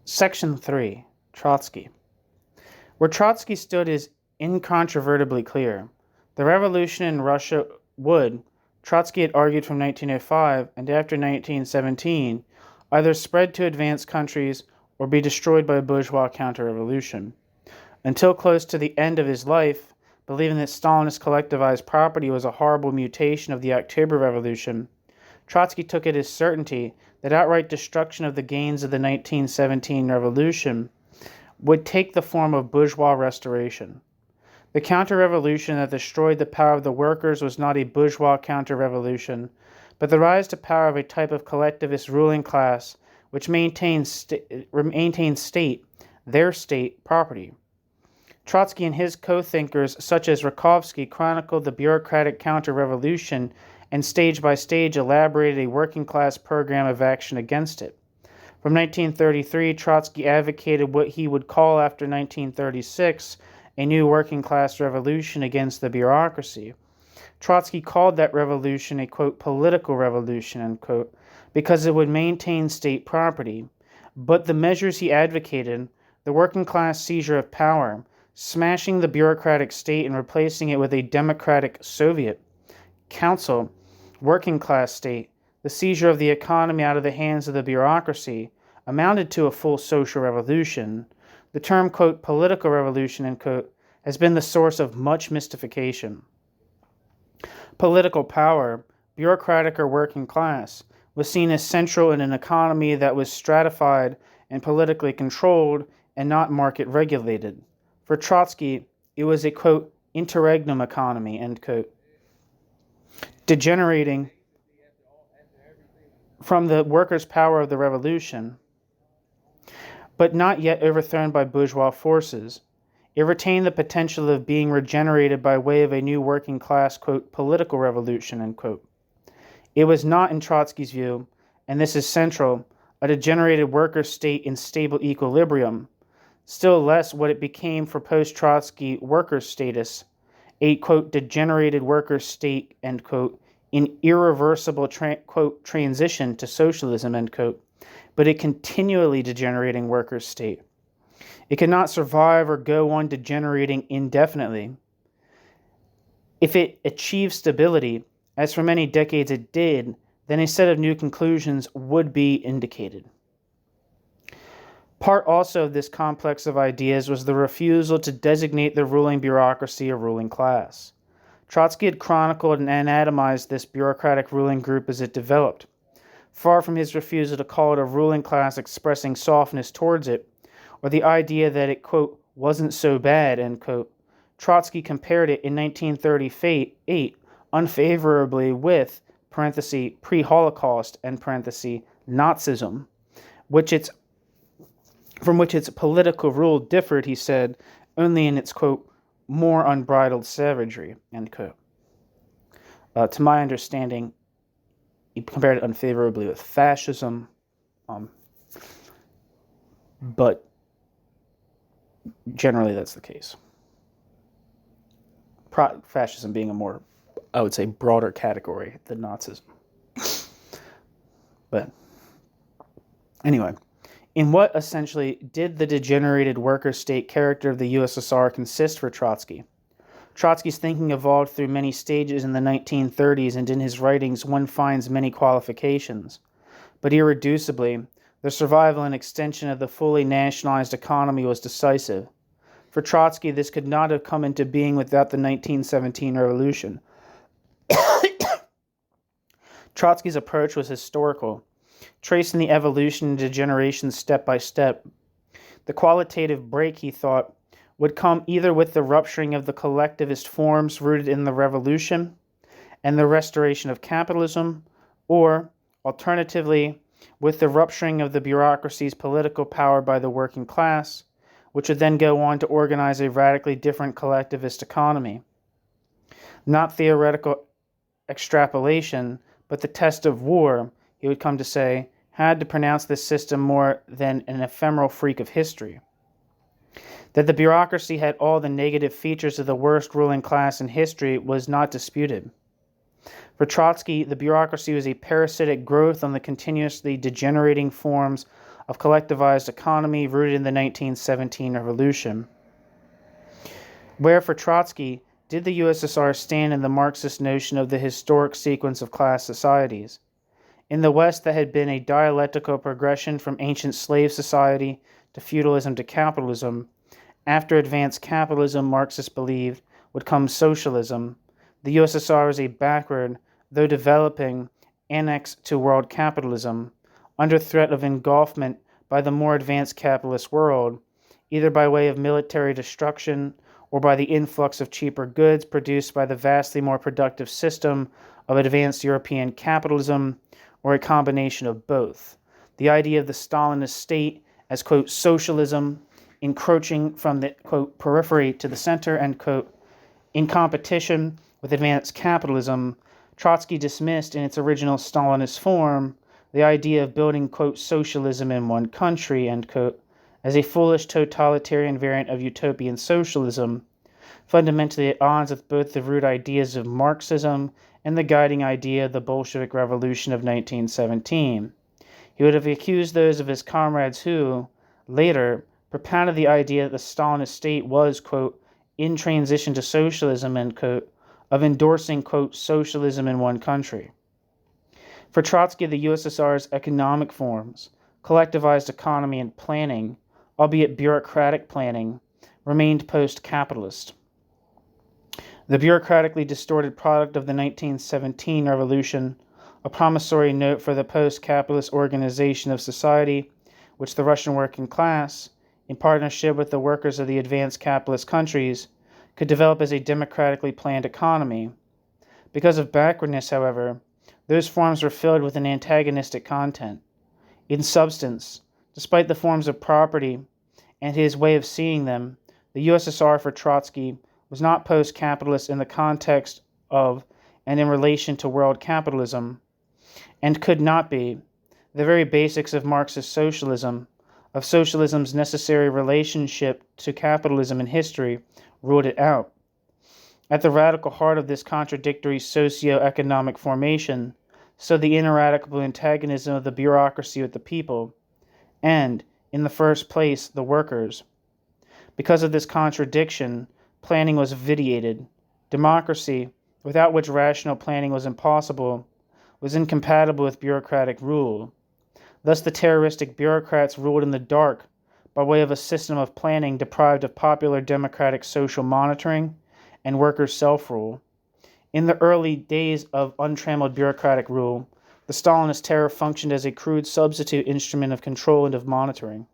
Section 3. Trotsky. Where Trotsky stood is incontrovertibly clear. The revolution in Russia would, Trotsky had argued from 1905 and after 1917, either spread to advanced countries or be destroyed by a bourgeois counter-revolution. Until close to the end of his life, believing that Stalinist collectivized property was a horrible mutation of the October Revolution, Trotsky took it as certainty that outright destruction of the gains of the 1917 revolution would take the form of bourgeois restoration. The counter-revolution that destroyed the power of the workers was not a bourgeois counter-revolution, but the rise to power of a type of collectivist ruling class which maintains their state property. Trotsky and his co-thinkers, such as Rakovsky, chronicled the bureaucratic counter-revolution and stage by stage elaborated a working-class program of action against it. From 1933, Trotsky advocated what he would call after 1936 a new working-class revolution against the bureaucracy. Trotsky called that revolution a, quote, political revolution, unquote, because it would maintain state property. But the measures he advocated, the working-class seizure of power, smashing the bureaucratic state and replacing it with a democratic Soviet council, working-class state, the seizure of the economy out of the hands of the bureaucracy, amounted to a full social revolution. The term, quote, political revolution, end quote, has been the source of much mystification. Political power, bureaucratic or working class, was seen as central in an economy that was stratified and politically controlled and not market regulated. For Trotsky, it was a, quote, interregnum economy, end quote, degenerating from the workers' power of the revolution, but not yet overthrown by bourgeois forces. It retained the potential of being regenerated by way of a new working class, quote, political revolution, end quote. It was not, in Trotsky's view, and this is central, a degenerated worker state in stable equilibrium, still less what it became for post-Trotsky worker status, a, quote, degenerated worker state, end quote, in irreversible, quote, transition to socialism, end quote, but a continually degenerating worker state. It could not survive or go on degenerating indefinitely. If it achieved stability, as for many decades it did, then a set of new conclusions would be indicated. Part also of this complex of ideas was the refusal to designate the ruling bureaucracy a ruling class. Trotsky had chronicled and anatomized this bureaucratic ruling group as it developed. Far from his refusal to call it a ruling class expressing softness towards it, or the idea that it, quote, wasn't so bad, end quote, Trotsky compared it in 1938 unfavorably with, parenthesis, pre-Holocaust, end parenthesis, Nazism, from which its political rule differed, he said, only in its, quote, more unbridled savagery, end quote. To my understanding, he compared it unfavorably with fascism, but generally that's the case. Fascism being a more, I would say, broader category than Nazism. But anyway, in what essentially did the degenerated worker state character of the USSR consist for Trotsky? Trotsky's thinking evolved through many stages in the 1930s, and in his writings one finds many qualifications. But irreducibly, the survival and extension of the fully nationalized economy was decisive. For Trotsky, this could not have come into being without the 1917 revolution. Trotsky's approach was historical, tracing the evolution and degeneration step by step. The qualitative break, he thought, would come either with the rupturing of the collectivist forms rooted in the revolution and the restoration of capitalism, or, alternatively, with the rupturing of the bureaucracy's political power by the working class, which would then go on to organize a radically different collectivist economy. Not theoretical extrapolation, but the test of war, he would come to say, had to pronounce this system more than an ephemeral freak of history. That the bureaucracy had all the negative features of the worst ruling class in history was not disputed. For Trotsky, the bureaucracy was a parasitic growth on the continuously degenerating forms of collectivized economy rooted in the 1917 revolution. Where for Trotsky did the USSR stand in the Marxist notion of the historic sequence of class societies? In the West, that had been a dialectical progression from ancient slave society to feudalism to capitalism. After advanced capitalism, Marxists believed, would come socialism. The USSR is a backward, though developing, annex to world capitalism, under threat of engulfment by the more advanced capitalist world, either by way of military destruction or by the influx of cheaper goods produced by the vastly more productive system of advanced European capitalism, or a combination of both. The idea of the Stalinist state as, quote, socialism, encroaching from the, quote, periphery to the center, end quote, in competition with advanced capitalism, Trotsky dismissed in its original Stalinist form the idea of building, quote, socialism in one country, end quote, as a foolish totalitarian variant of utopian socialism, fundamentally at odds with both the root ideas of Marxism and the guiding idea of the Bolshevik Revolution of 1917. He would have accused those of his comrades who, later, propounded the idea that the Stalinist state was, quote, in transition to socialism, end quote, of endorsing, quote, socialism in one country. For Trotsky, the USSR's economic forms, collectivized economy and planning, albeit bureaucratic planning, remained post-capitalist. The bureaucratically distorted product of the 1917 revolution, a promissory note for the post-capitalist organization of society, which the Russian working class, in partnership with the workers of the advanced capitalist countries, could develop as a democratically planned economy. Because of backwardness, however, those forms were filled with an antagonistic content. In substance, despite the forms of property and his way of seeing them, the USSR for Trotsky was not post-capitalist in the context of and in relation to world capitalism, and could not be. The very basics of Marxist socialism, of socialism's necessary relationship to capitalism in history, ruled it out. At the radical heart of this contradictory socio-economic formation stood the ineradicable antagonism of the bureaucracy with the people, and, in the first place, the workers. Because of this contradiction, planning was vitiated. Democracy, without which rational planning was impossible, was incompatible with bureaucratic rule. Thus the terroristic bureaucrats ruled in the dark by way of a system of planning deprived of popular democratic social monitoring and workers' self-rule. In the early days of untrammeled bureaucratic rule, the Stalinist terror functioned as a crude substitute instrument of control and of monitoring.